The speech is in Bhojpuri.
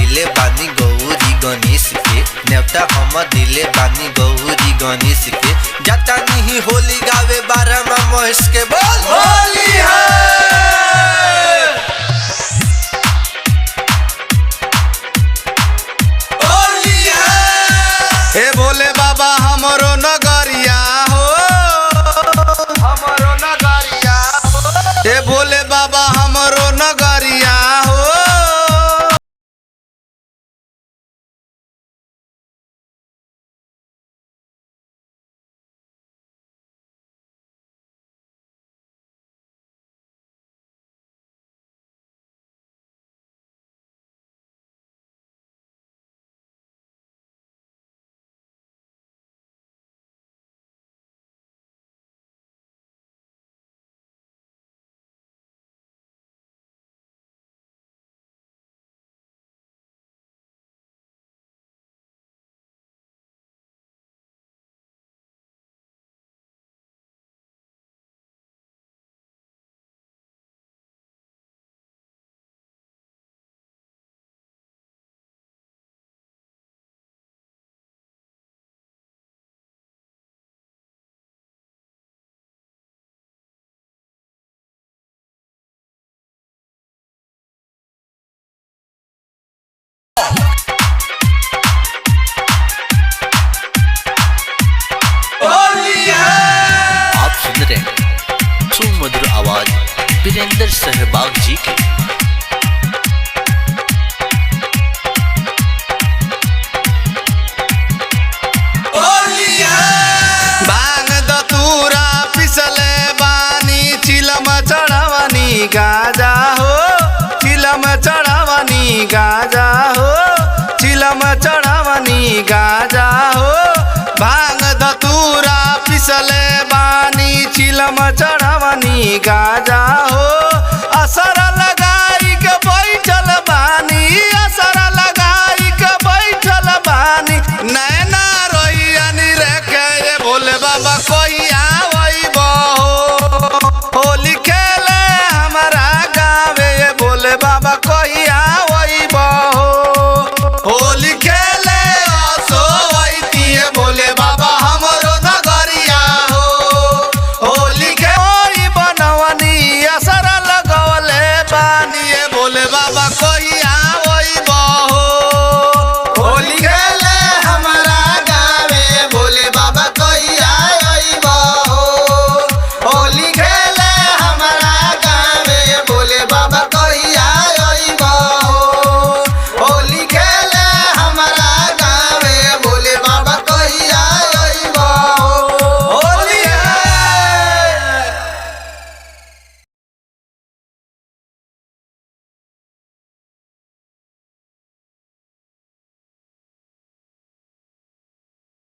दिले बानी गौरी गणेश के, न्योता हम दिले बानी गौरी गणेश के। जाता नहीं होली गावे बारह महेश के बोल होली है। हे भोले बाबा हमरो नगरिया हो, हमरो नगरिया हो। हे भोले बाबा हमरो नगरिया हो। सुमधुर आवाज वीरेंद्र सहबाग जी की। भांग दतूरा पिसले बानी चिलम चढ़ावनी गाजा हो, चिलम चढ़ावनी गाजा हो, चिलम चढ़ावनी गाजा हो। भांग दतूरा पिसले बानी चिलम चढ़ावनी गाजा